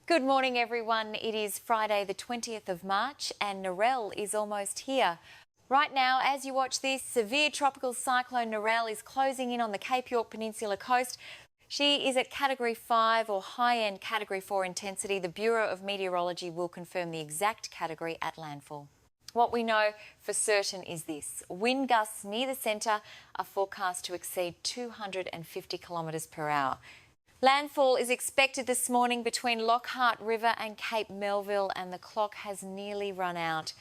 Good morning, everyone. It is Friday the 20th of March and Narelle is almost here. Right now, as you watch this, severe tropical cyclone Narelle is closing in on the Cape York Peninsula coast. She is at Category 5 or high-end Category 4 intensity. The Bureau of Meteorology will confirm the exact category at landfall. What we know for certain is this: wind gusts near the centre are forecast to exceed 250 kilometres per hour. Landfall is expected this morning between Lockhart River and Cape Melville, and the clock has nearly run out.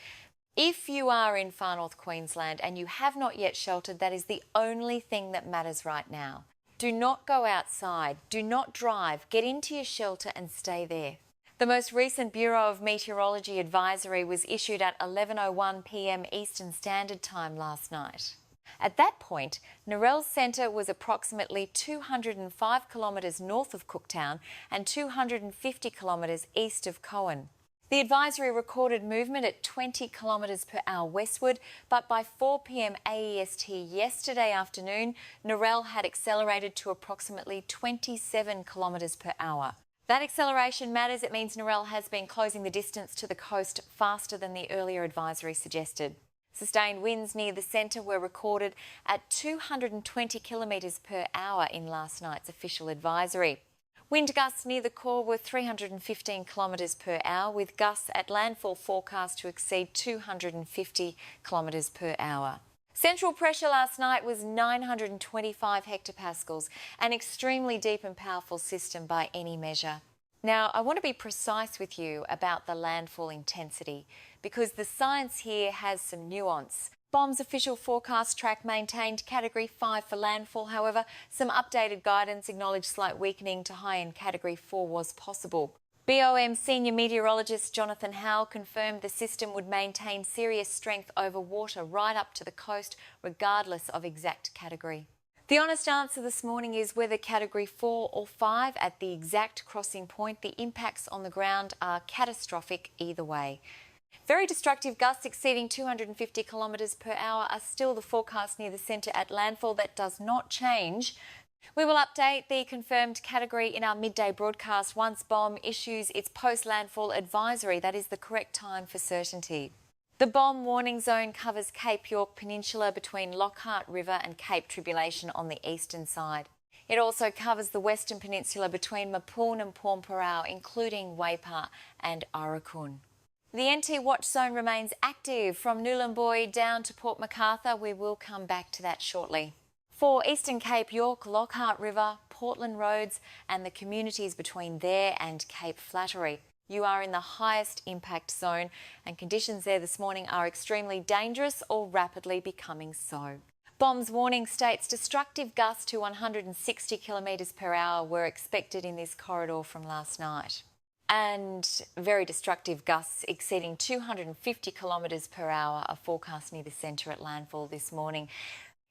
If you are in far north Queensland and you have not yet sheltered, that is the only thing that matters right now. Do not go outside, do not drive, get into your shelter and stay there. The most recent Bureau of Meteorology advisory was issued at 11:01 PM Eastern Standard Time last night. At that point, Narelle's centre was approximately 205 kilometres north of Cooktown and 250 kilometres east of Cohen. The advisory recorded movement at 20 kilometres per hour westward, but by 4 PM AEST yesterday afternoon, Narelle had accelerated to approximately 27 kilometres per hour. That acceleration matters. It means Narelle has been closing the distance to the coast faster than the earlier advisory suggested. Sustained winds near the centre were recorded at 220 kilometres per hour in last night's official advisory. Wind gusts near the core were 315 kilometres per hour, with gusts at landfall forecast to exceed 250 kilometres per hour. Central pressure last night was 925 hectopascals, an extremely deep and powerful system by any measure. Now, I want to be precise with you about the landfall intensity because the science here has some nuance. BOM's official forecast track maintained Category 5 for landfall. However, some updated guidance acknowledged slight weakening to high-end Category 4 was possible. BOM senior meteorologist Jonathan Howell confirmed the system would maintain serious strength over water right up to the coast, regardless of exact category. The honest answer this morning is whether Category 4 or 5 at the exact crossing point, the impacts on the ground are catastrophic either way. Very destructive gusts exceeding 250 kilometres per hour are still the forecast near the centre at landfall. That does not change. We will update the confirmed category in our midday broadcast once BOM issues its post-landfall advisory. That is the correct time for certainty. The BOM warning zone covers Cape York Peninsula between Lockhart River and Cape Tribulation on the eastern side. It also covers the Western Peninsula between Mapoon and Pormpuraaw, including Weipa and Aurukun. The NT watch zone remains active from Nhulunbuy down to Port McArthur. We will come back to that shortly. For Eastern Cape York, Lockhart River, Portland Roads and the communities between there and Cape Flattery, you are in the highest impact zone and conditions there this morning are extremely dangerous or rapidly becoming so. BOM's warning states destructive gusts to 160 kilometres per hour were expected in this corridor from last night. And very destructive gusts exceeding 250 kilometres per hour are forecast near the centre at landfall this morning.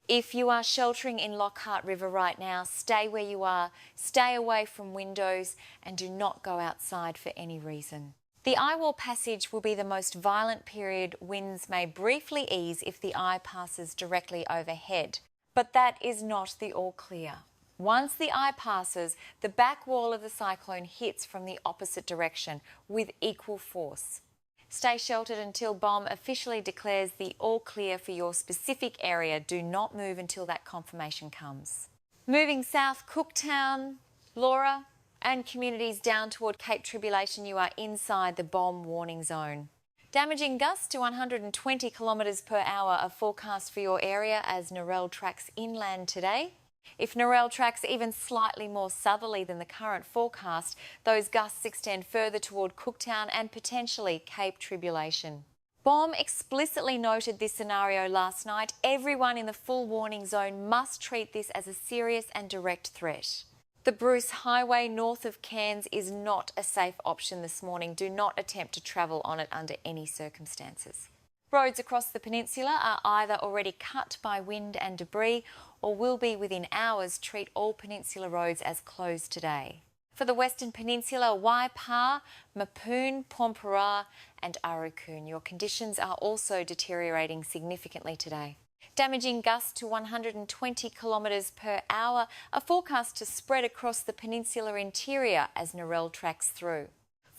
If you are sheltering in Lockhart River right now, stay where you are, stay away from windows and do not go outside for any reason. The eye wall passage will be the most violent period. Winds may briefly ease if the eye passes directly overhead, but that is not the all clear. Once the eye passes, the back wall of the cyclone hits from the opposite direction with equal force. Stay sheltered until BOM officially declares the all clear for your specific area. Do not move until that confirmation comes. Moving south, Cooktown, Laura and communities down toward Cape Tribulation, you are inside the BOM warning zone. Damaging gusts to 120 kilometres per hour are forecast for your area as Narelle tracks inland today. If Narelle tracks even slightly more southerly than the current forecast, those gusts extend further toward Cooktown and potentially Cape Tribulation. BOM explicitly noted this scenario last night. Everyone in the full warning zone must treat this as a serious and direct threat. The Bruce Highway north of Cairns is not a safe option this morning. Do not attempt to travel on it under any circumstances. Roads across the peninsula are either already cut by wind and debris or will be within hours. Treat all peninsula roads as closed today. For the Western Peninsula, Weipa, Mapoon, Pormpuraaw and Aurukun, your conditions are also deteriorating significantly today. Damaging gusts to 120 kilometres per hour are forecast to spread across the peninsula interior as Narelle tracks through.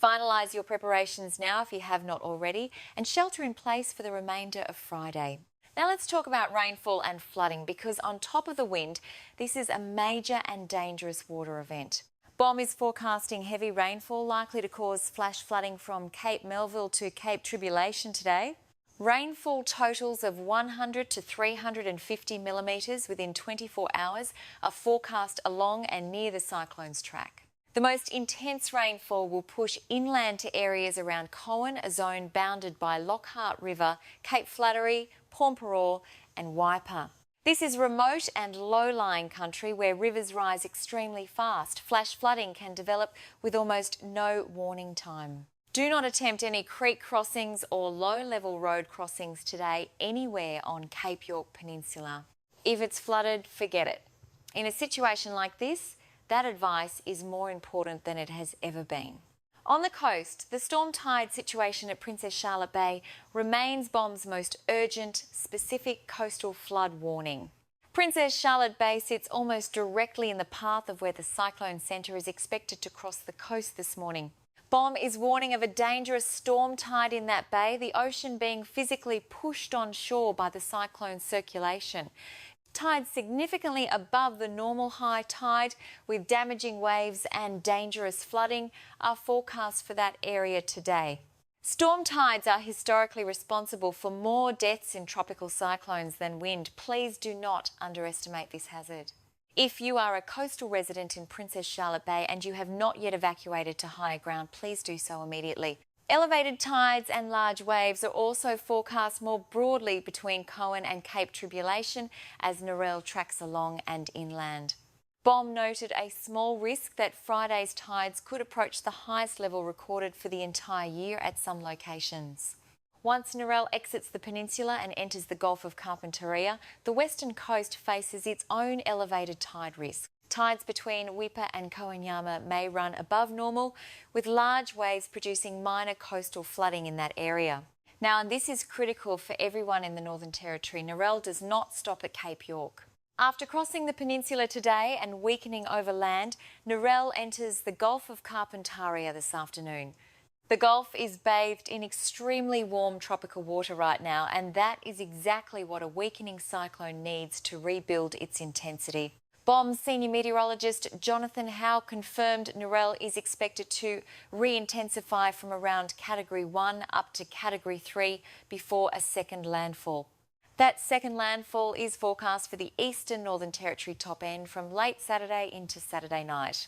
Finalise your preparations now if you have not already, and shelter in place for the remainder of Friday. Now let's talk about rainfall and flooding, because on top of the wind, this is a major and dangerous water event. BOM is forecasting heavy rainfall likely to cause flash flooding from Cape Melville to Cape Tribulation today. Rainfall totals of 100 to 350 millimetres within 24 hours are forecast along and near the cyclone's track. The most intense rainfall will push inland to areas around Cowan, a zone bounded by Lockhart River, Cape Flattery, Borroloola and Weipa. This is remote and low-lying country where rivers rise extremely fast. Flash flooding can develop with almost no warning time. Do not attempt any creek crossings or low-level road crossings today anywhere on Cape York Peninsula. If it's flooded, forget it. In a situation like this, that advice is more important than it has ever been. On the coast, the storm tide situation at Princess Charlotte Bay remains BOM's most urgent, specific coastal flood warning. Princess Charlotte Bay sits almost directly in the path of where the cyclone centre is expected to cross the coast this morning. BOM is warning of a dangerous storm tide in that bay, the ocean being physically pushed on shore by the cyclone circulation. Tides significantly above the normal high tide, with damaging waves and dangerous flooding, are forecast for that area today. Storm tides are historically responsible for more deaths in tropical cyclones than wind. Please do not underestimate this hazard. If you are a coastal resident in Princess Charlotte Bay and you have not yet evacuated to higher ground, please do so immediately. Elevated tides and large waves are also forecast more broadly between Cowan and Cape Tribulation as Narelle tracks along and inland. BOM noted a small risk that Friday's tides could approach the highest level recorded for the entire year at some locations. Once Narelle exits the peninsula and enters the Gulf of Carpentaria, the western coast faces its own elevated tide risk. Tides between Weipa and Coanyama may run above normal, with large waves producing minor coastal flooding in that area. Now, and this is critical for everyone in the Northern Territory, Narelle does not stop at Cape York. After crossing the peninsula today and weakening over land, Narelle enters the Gulf of Carpentaria this afternoon. The Gulf is bathed in extremely warm tropical water right now, and that is exactly what a weakening cyclone needs to rebuild its intensity. BOM senior meteorologist Jonathan Howe confirmed Narelle is expected to re-intensify from around Category 1 up to Category 3 before a second landfall. That second landfall is forecast for the eastern Northern Territory top end from late Saturday into Saturday night.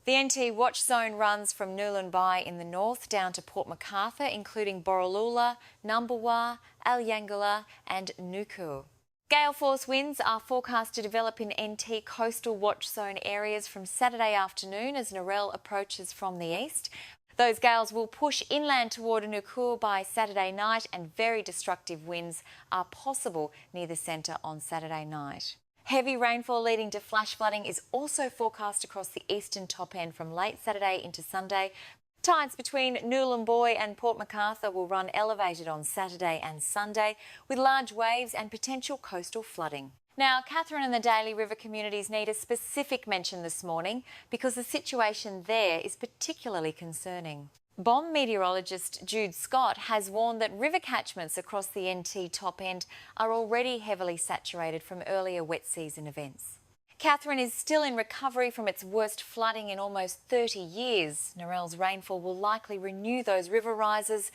The NT watch zone runs from Nhulunbuy in the north down to Port McArthur, including Borroloola, Nhulunbuy, Alyangula and Ngukurr. Gale force winds are forecast to develop in NT coastal watch zone areas from Saturday afternoon as Narelle approaches from the east. Those gales will push inland toward Ngukurr by Saturday night, and very destructive winds are possible near the centre on Saturday night. Heavy rainfall leading to flash flooding is also forecast across the eastern top end from late Saturday into Sunday. Tides between Nhulunbuy and Port McArthur will run elevated on Saturday and Sunday, with large waves and potential coastal flooding. Now, Katherine and the Daly River communities need a specific mention this morning because the situation there is particularly concerning. BOM meteorologist Jude Scott has warned that river catchments across the NT top end are already heavily saturated from earlier wet season events. Katherine is still in recovery from its worst flooding in almost 30 years. Narelle's rainfall will likely renew those river rises.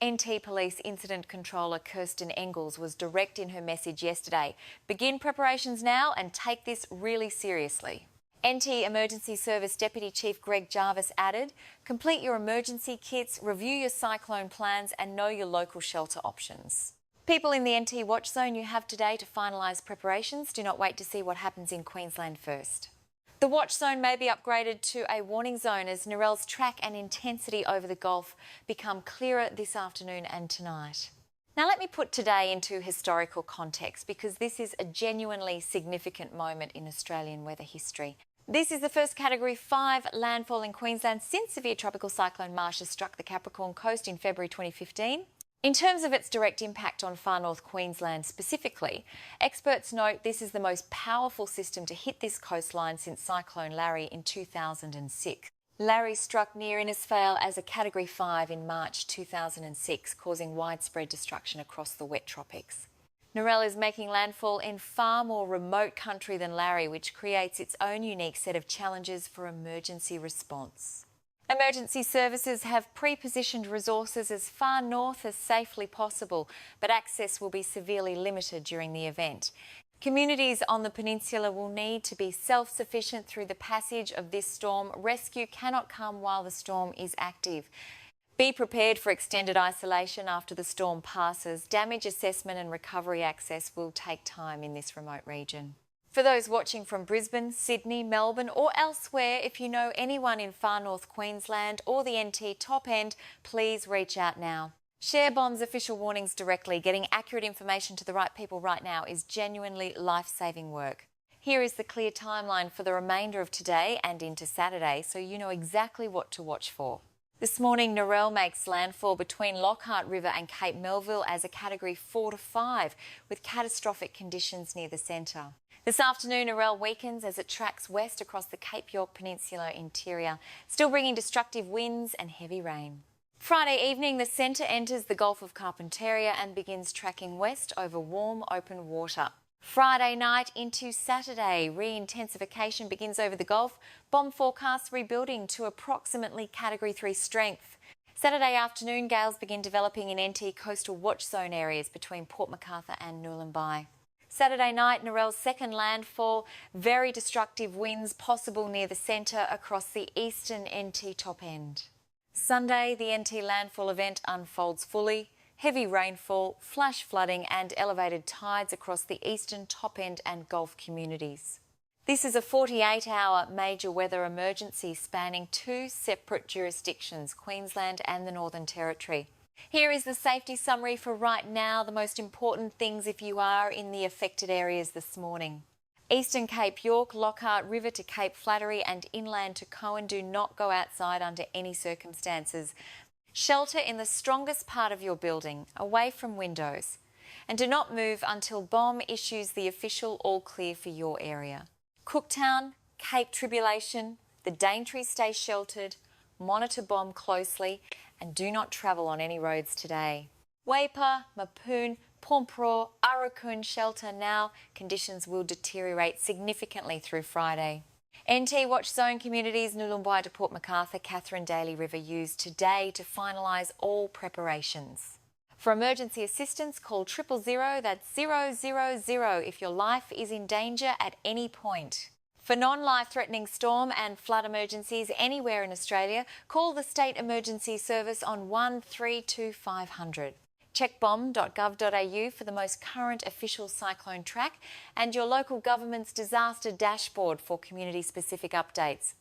NT Police Incident Controller Kirsten Engels was direct in her message yesterday. Begin preparations now and take this really seriously. NT Emergency Service Deputy Chief Greg Jarvis added, complete your emergency kits, review your cyclone plans and know your local shelter options. People in the NT watch zone, you have today to finalise preparations. Do not wait to see what happens in Queensland first. The watch zone may be upgraded to a warning zone as Narelle's track and intensity over the Gulf become clearer this afternoon and tonight. Now let me put today into historical context because this is a genuinely significant moment in Australian weather history. This is the first Category 5 landfall in Queensland since severe tropical cyclone Marsha struck the Capricorn coast in February 2015. In terms of its direct impact on far north Queensland specifically, experts note this is the most powerful system to hit this coastline since Cyclone Larry in 2006. Larry struck near Innisfail as a Category 5 in March 2006, causing widespread destruction across the wet tropics. Narelle is making landfall in far more remote country than Larry, which creates its own unique set of challenges for emergency response. Emergency services have pre-positioned resources as far north as safely possible, but access will be severely limited during the event. Communities on the peninsula will need to be self-sufficient through the passage of this storm. Rescue cannot come while the storm is active. Be prepared for extended isolation after the storm passes. Damage assessment and recovery access will take time in this remote region. For those watching from Brisbane, Sydney, Melbourne or elsewhere, if you know anyone in far north Queensland or the NT top end, please reach out now. Share BOM's official warnings directly. Getting accurate information to the right people right now is genuinely life-saving work. Here is the clear timeline for the remainder of today and into Saturday, so you know exactly what to watch for. This morning, Narelle makes landfall between Lockhart River and Cape Melville as a Category 4 to 5, with catastrophic conditions near the centre. This afternoon, Narelle weakens as it tracks west across the Cape York Peninsula interior, still bringing destructive winds and heavy rain. Friday evening, the centre enters the Gulf of Carpentaria and begins tracking west over warm, open water. Friday night into Saturday, re-intensification begins over the Gulf. BOM forecasts rebuilding to approximately Category 3 strength. Saturday afternoon, gales begin developing in NT coastal watch zone areas between Port McArthur and Nhulunbuy. Saturday night, Narelle's second landfall, very destructive winds possible near the centre across the eastern NT top end. Sunday, the NT landfall event unfolds fully. Heavy rainfall, flash flooding and elevated tides across the eastern top end and Gulf communities. This is a 48-hour major weather emergency spanning two separate jurisdictions, Queensland and the Northern Territory. Here is the safety summary for right now, the most important things if you are in the affected areas this morning. Eastern Cape York, Lockhart River to Cape Flattery and inland to Cohen, do not go outside under any circumstances. Shelter in the strongest part of your building, away from windows. And do not move until BOM issues the official all clear for your area. Cooktown, Cape Tribulation, the Daintree stay sheltered, monitor BOM closely and do not travel on any roads today. Weipa, Mapoon, Pormpuraaw, Aurukun shelter now. Conditions will deteriorate significantly through Friday. NT Watch Zone communities Nhulunbuy to Port McArthur, Katherine Daly River used today to finalise all preparations. For emergency assistance, call 000, that's 000 if your life is in danger at any point. For non-life-threatening storm and flood emergencies anywhere in Australia, call the State Emergency Service on 132 500. Check bom.gov.au for the most current official cyclone track and your local government's disaster dashboard for community-specific updates.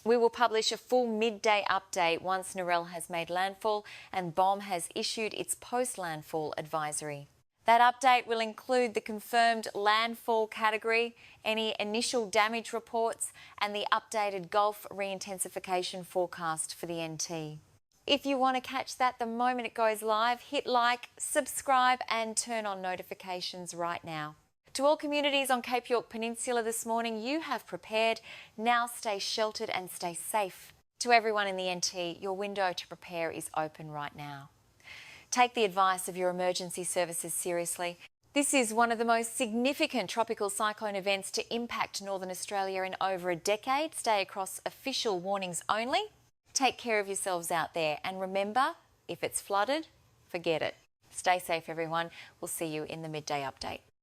We will publish a full midday update once Narelle has made landfall and BOM has issued its post-landfall advisory. That update will include the confirmed landfall category, any initial damage reports and the updated Gulf re-intensification forecast for the NT. If you want to catch that the moment it goes live, hit like, subscribe and turn on notifications right now. To all communities on Cape York Peninsula this morning, you have prepared. Now stay sheltered and stay safe. To everyone in the NT, your window to prepare is open right now. Take the advice of your emergency services seriously. This is one of the most significant tropical cyclone events to impact Northern Australia in over a decade. Stay across official warnings only. Take care of yourselves out there and remember, if it's flooded, forget it. Stay safe everyone. We'll see you in the midday update.